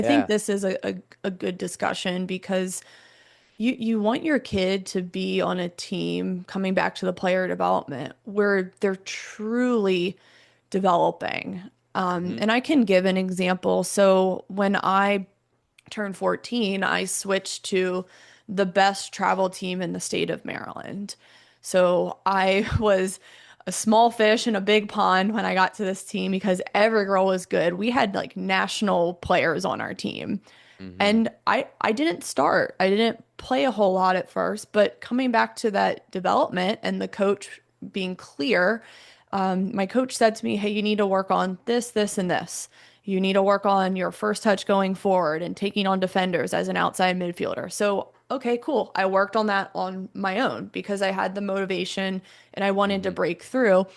I think Yeah. this is a good discussion because you want your kid to be on a team coming back to the player development where they're truly developing. Hmm. And I can give an example. So when I turned 14, I switched to the best travel team in the state of Maryland. So I was a small fish in a big pond when I got to this team because every girl was good. We had like national players on our team. Hmm. And I didn't start. I didn't play a whole lot at first, but coming back to that development and the coach being clear, my coach said to me, "Hey, you need to work on this, this, and this. You need to work on your first touch going forward and taking on defenders as an outside midfielder." So, okay, cool. I worked on that on my own because I had the motivation and I wanted to Hmm. break through.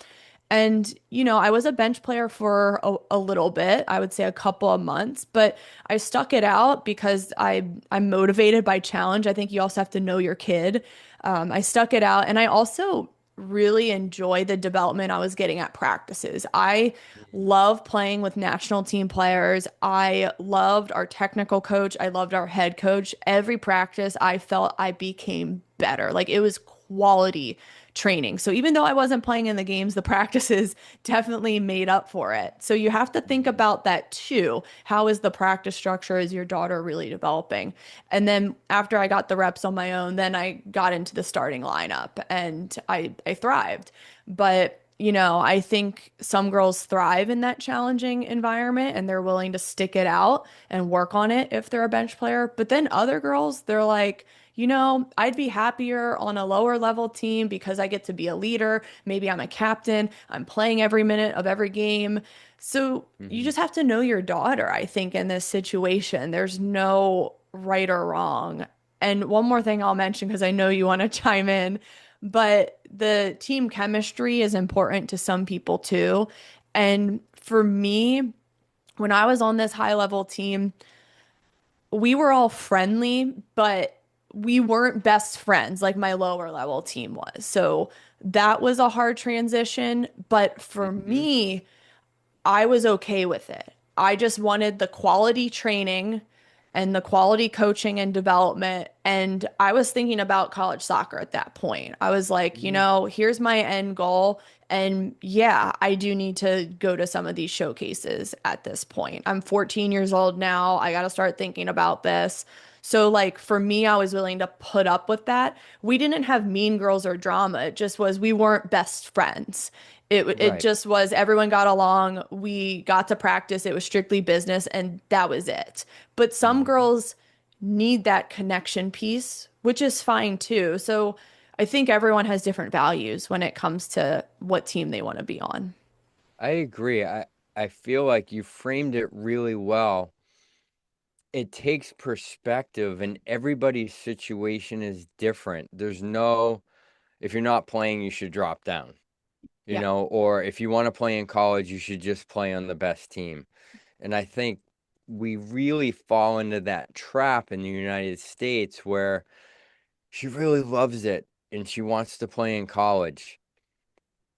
And, I was a bench player for a little bit, I would say a couple of months, but I stuck it out because I'm motivated by challenge. I think you also have to know your kid. I stuck it out, and I also really enjoy the development I was getting at practices. I love playing with national team players. I loved our technical coach. I loved our head coach. Every practice, I felt I became better. Like it was quality training. So even though I wasn't playing in the games, the practices definitely made up for it. So you have to think Hmm. about that too. How is the practice structure? Is your daughter really developing? And then after I got the reps on my own, then I got into the starting lineup and I thrived. But I think some girls thrive in that challenging environment and they're willing to stick it out and work on it if they're a bench player. But then other girls, they're like, I'd be happier on a lower level team because I get to be a leader. Maybe I'm a captain. I'm playing every minute of every game. So you Hmm. just have to know your daughter, I think, in this situation. There's no right or wrong. And one more thing I'll mention because I know you want to chime in, but the team chemistry is important to some people too. And for me, when I was on this high level team, we were all friendly, but we weren't best friends like my lower level team was. So that was a hard transition. But for Hmm. me, I was okay with it. I just wanted the quality training and the quality coaching and development. And I was thinking about college soccer at that point. I was like, Hmm. here's my end goal. And yeah, I do need to go to some of these showcases at this point. I'm 14 years old now. I got to start thinking about this. So, like, for me, I was willing to put up with that. We didn't have mean girls or drama. It just was we weren't best friends. It Right. just was everyone got along. We got to practice. It was strictly business, and that was it. But some Hmm. girls need that connection piece, which is fine too. So I think everyone has different values when it comes to what team they want to be on. I agree. I feel like you framed it really well. It takes perspective, and everybody's situation is different. There's no, if you're not playing, you should drop down, Yeah. or if you want to play in college, you should just play on the best team. And I think we really fall into that trap in the United States where she really loves it and she wants to play in college.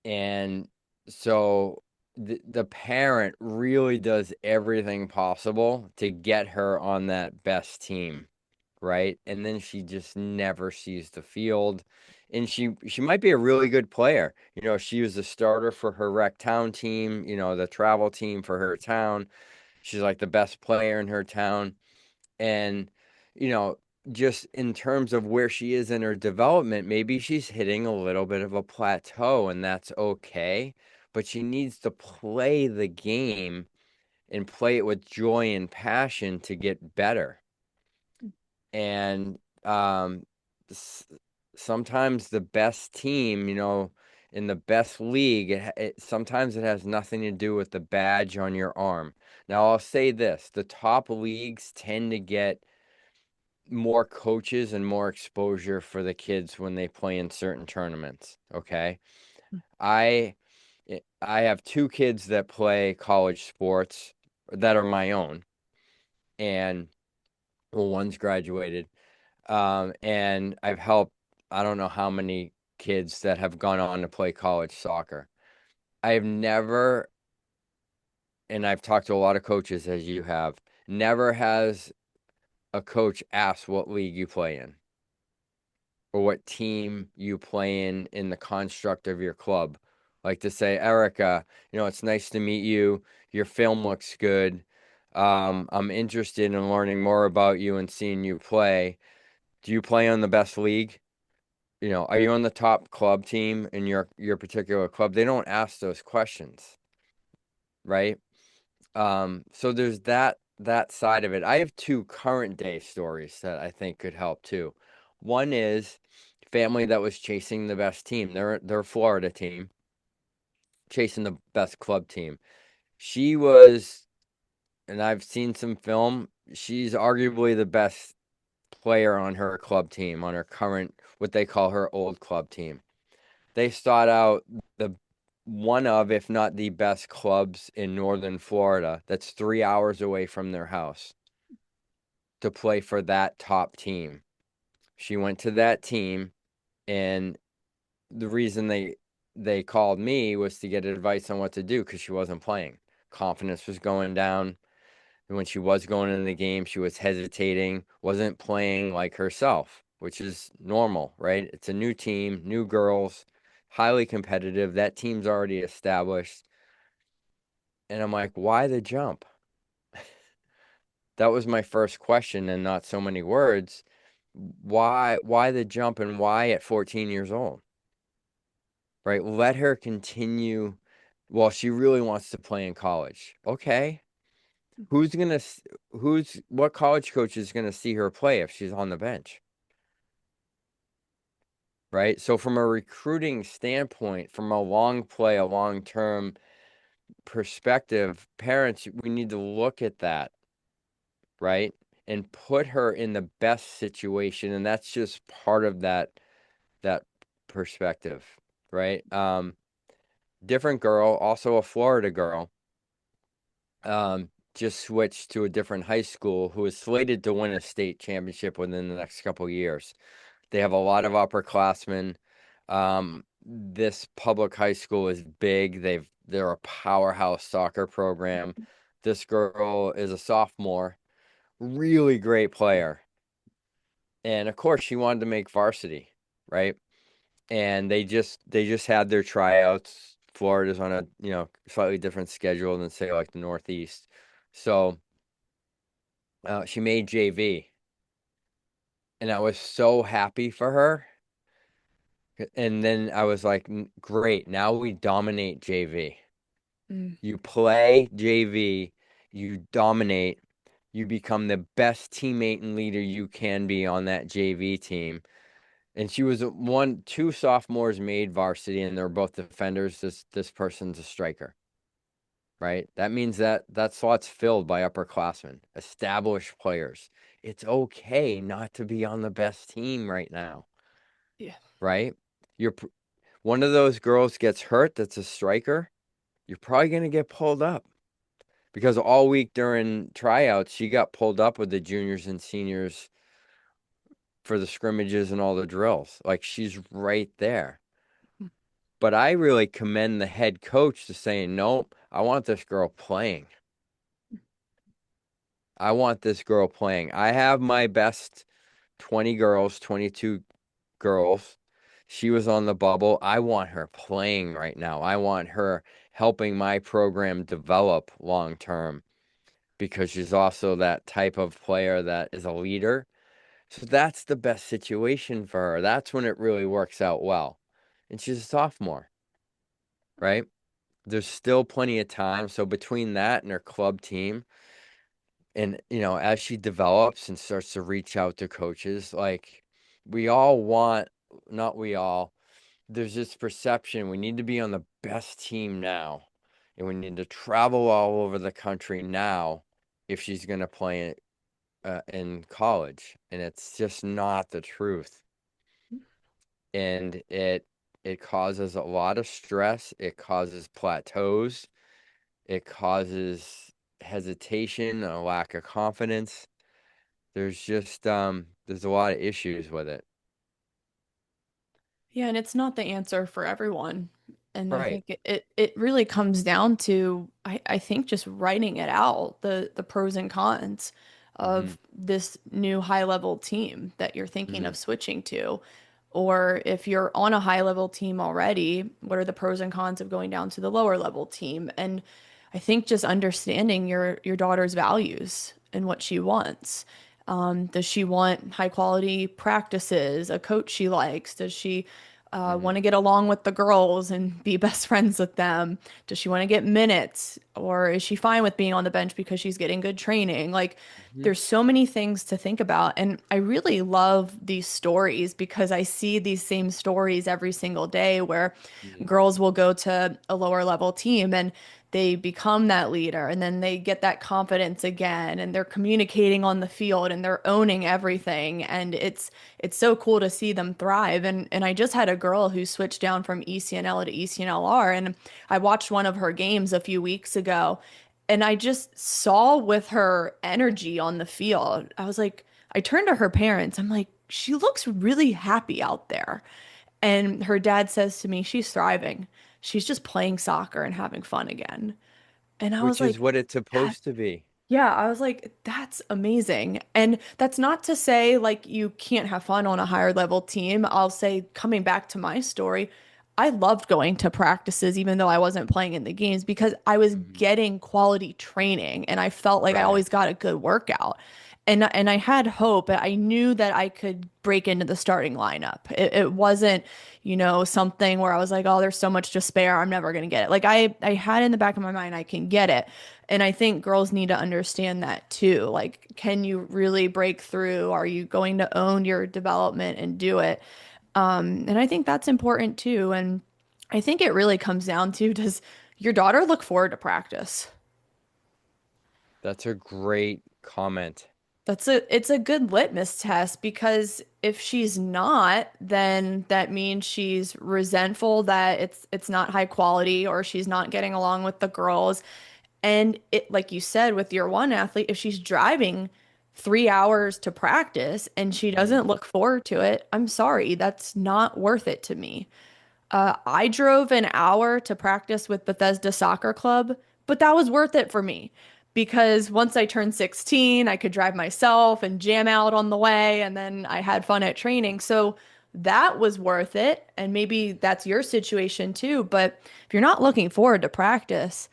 And so the parent really does everything possible to get her on that best team, right? And then she just never sees the field. And she might be a really good player. She was the starter for her rec town team, the travel team for her town. She's like the best player in her town. And, you know, just in terms of where she is in her development, maybe she's hitting a little bit of a plateau, and that's okay. But she needs to play the game and play it with joy and passion to get better. And s- sometimes the best team, in the best league, sometimes it has nothing to do with the badge on your arm. Now, I'll say this, the top leagues tend to get more coaches and more exposure for the kids when they play in certain tournaments. Okay. I I have two kids that play college sports that are my own, and well, one's graduated. And I've helped I don't know how many kids that have gone on to play college soccer. I have never, and I've talked to a lot of coaches as you have, Never has a coach asked what league you play in or what team you play in the construct of your club. Like to say, Erica, it's nice to meet you. Your film looks good. I'm interested in learning more about you and seeing you play. Do you play on the best league? Are you on the top club team in your particular club? They don't ask those questions, right? So there's that side of it. I have two current day stories that I think could help too. One is family that was chasing the best team. They're a Florida team, chasing the best club team. She was, and I've seen some film, she's arguably the best player on her club team, on her current, what they call her old club team. They start out the one of, if not the best clubs in northern Florida, that's 3 hours away from their house to play for that top team. She went to that team, and the reason they called me was to get advice on what to do because she wasn't playing. Confidence was going down. And when she was going into the game, she was hesitating, wasn't playing like herself, which is normal, right? It's a new team, new girls, highly competitive. That team's already established. And I'm like, why the jump? That was my first question and not so many words. Why the jump and why at 14 years old? Right? Let her continue. Well, she really wants to play in college. Okay. Who's gonna who's what college coach is gonna see her play if she's on the bench? Right? So from a recruiting standpoint, from a long play, a long-term perspective, parents, we need to look at that, right? And put her in the best situation. And that's just part of that perspective, right? Different girl, also a Florida girl, just switched to a different high school who is slated to win a state championship within the next couple of years. They have a lot of upperclassmen. This public high school is big. They're a powerhouse soccer program. This girl is a sophomore, really great player. And of course, she wanted to make varsity, right? And they just had their tryouts. Florida's on a, slightly different schedule than say like the Northeast. So she made JV, and I was so happy for her. And then I was like, Great, now we dominate JV. Mm. You play JV, you dominate, you become the best teammate and leader you can be on that JV team. And she was two sophomores made varsity, and they're both defenders. This person's a striker, right? That means that slot's filled by upperclassmen, established players. It's okay not to be on the best team right now, Yeah. right? You're one of those girls gets hurt that's a striker, you're probably going to get pulled up because all week during tryouts, she got pulled up with the juniors and seniors for the scrimmages and all the drills. Like she's right there. But I really commend the head coach to saying, nope, I want this girl playing. I want this girl playing. I have my best 20 girls, 22 girls. She was on the bubble. I want her playing right now. I want her helping my program develop long term because she's also that type of player that is a leader. So that's the best situation for her. That's when it really works out well. And she's a sophomore, right? There's still plenty of time. So between that and her club team, and as she develops and starts to reach out to coaches, like we all want, not we all, there's this perception we need to be on the best team now, and we need to travel all over the country now if she's going to play in college, and it's just not the truth. And it causes a lot of stress. It causes plateaus. It causes hesitation, a lack of confidence. There's a lot of issues with it. Yeah, and it's not the answer for everyone. And I Right. think it really comes down to I think just writing it out, the pros and cons Mm-hmm. of this new high level team that you're thinking Mm-hmm. of switching to. Or if you're on a high level team already, what are the pros and cons of going down to the lower level team? And I think just understanding your daughter's values and what she wants. Does she want high quality practices, a coach she likes? Does she Mm-hmm. want to get along with the girls and be best friends with them? Does she want to get minutes? Or is she fine with being on the bench because she's getting good training? Like, Mm-hmm. there's so many things to think about. And I really love these stories because I see these same stories every single day where Mm-hmm. girls will go to a lower level team and they become that leader and then they get that confidence again and they're communicating on the field and they're owning everything and it's so cool to see them thrive and I just had a girl who switched down from ECNL to ECNLR and I watched one of her games a few weeks ago and I just saw with her energy on the field. I was like, I turned to her parents. I'm like, she looks really happy out there. And her dad says to me, she's thriving. She's just playing soccer and having fun again. And I was Which is like, what it's that, supposed to be. yeah, I was like, that's amazing. And that's not to say like you can't have fun on a higher level team. I'll say, coming back to my story, I loved going to practices even though I wasn't playing in the games because I was Mm-hmm. getting quality training and I felt like I Right. always got a good workout. And I had hope. I knew that I could break into the starting lineup. It wasn't, something where I was like, oh, there's so much to spare. I'm never gonna get it. Like I had in the back of my mind I can get it. And I think girls need to understand that too. Like, can you really break through? Are you going to own your development and do it? And I think that's important too. And I think it really comes down to, does your daughter look forward to practice? That's a great comment. It's a good litmus test because if she's not, then that means she's resentful that it's not high quality or she's not getting along with the girls. And it, like you said, with your one athlete, if she's driving 3 hours to practice and she Mm-hmm. doesn't look forward to it, I'm sorry, that's not worth it to me. I drove an hour to practice with Bethesda Soccer Club, but that was worth it for me because once I turned 16, I could drive myself and jam out on the way, and then I had fun at training. So that was worth it. And maybe that's your situation too. But if you're not looking forward to practice,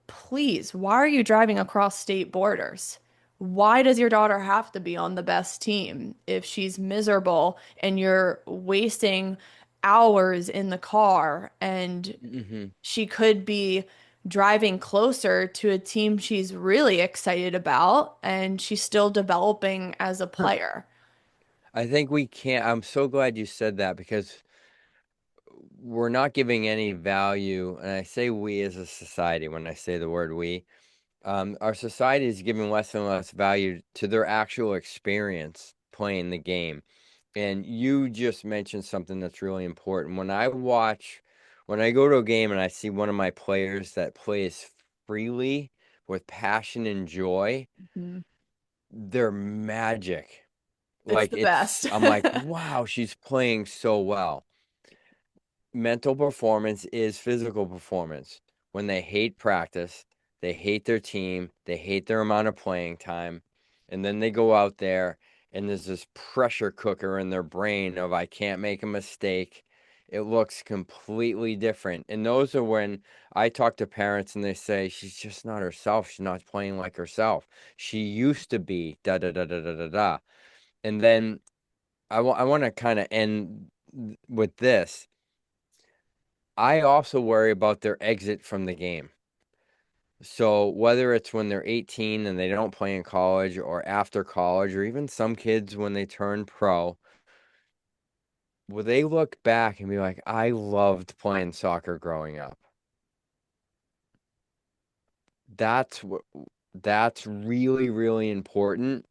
please, why are you driving across state borders? Why does your daughter have to be on the best team if she's miserable and you're wasting hours in the car and Mm-hmm. she could be driving closer to a team she's really excited about and she's still developing as a player? I think we can't. I'm so glad you said that because we're not giving any value. And I say we as a society when I say the word we. Our society is giving less and less value to their actual experience playing the game. And you just mentioned something that's really important. When I go to a game and I see one of my players that plays freely with passion and joy, Mhm. they're magic. It's Like the best. I'm like, wow, she's playing so well. Mental performance is physical performance. When they hate practice, they hate their team, they hate their amount of playing time, and then they go out there and there's this pressure cooker in their brain of I can't make a mistake. It looks completely different. And those are when I talk to parents and they say, she's just not herself. She's not playing like herself. She used to be da da da da da da da. And then I want to kind of end with this. I also worry about their exit from the game. So whether it's when they're 18 and they don't play in college or after college, or even some kids when they turn pro, will they look back and be like, I loved playing soccer growing up? That's what that's really, really important.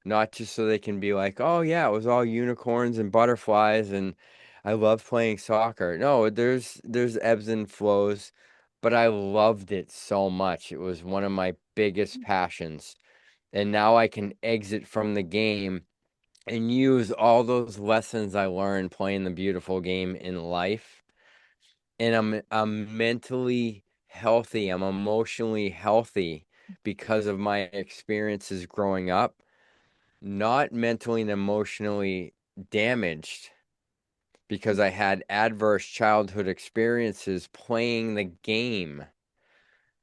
Not just so they can be like, oh yeah, it was all unicorns and butterflies and I love playing soccer. No, there's ebbs and flows, but I loved it so much. It was one of my biggest passions. And now I can exit from the game and use all those lessons I learned playing the beautiful game in life and I'm mentally healthy, I'm emotionally healthy because of my experiences growing up, not mentally and emotionally damaged because I had adverse childhood experiences playing the game.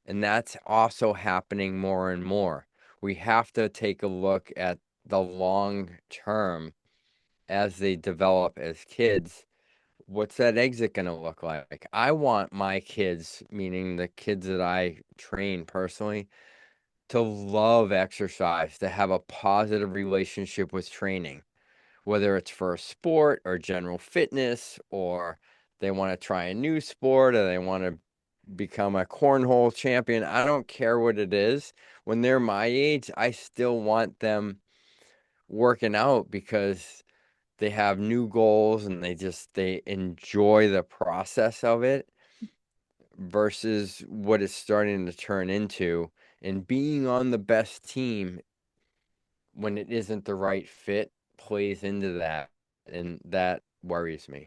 And that's also happening more and more. We have to take a look at the long term as they develop as kids. What's that exit going to look like? I want my kids, meaning the kids that I train personally, to love exercise, to have a positive relationship with training, whether it's for a sport or general fitness, or they want to try a new sport, or they want to become a cornhole champion. I don't care what it is. When they're my age, I still want them working out because they have new goals and they enjoy the process of it versus what it's starting to turn into. And being on the best team when it isn't the right fit plays into that, and that worries me.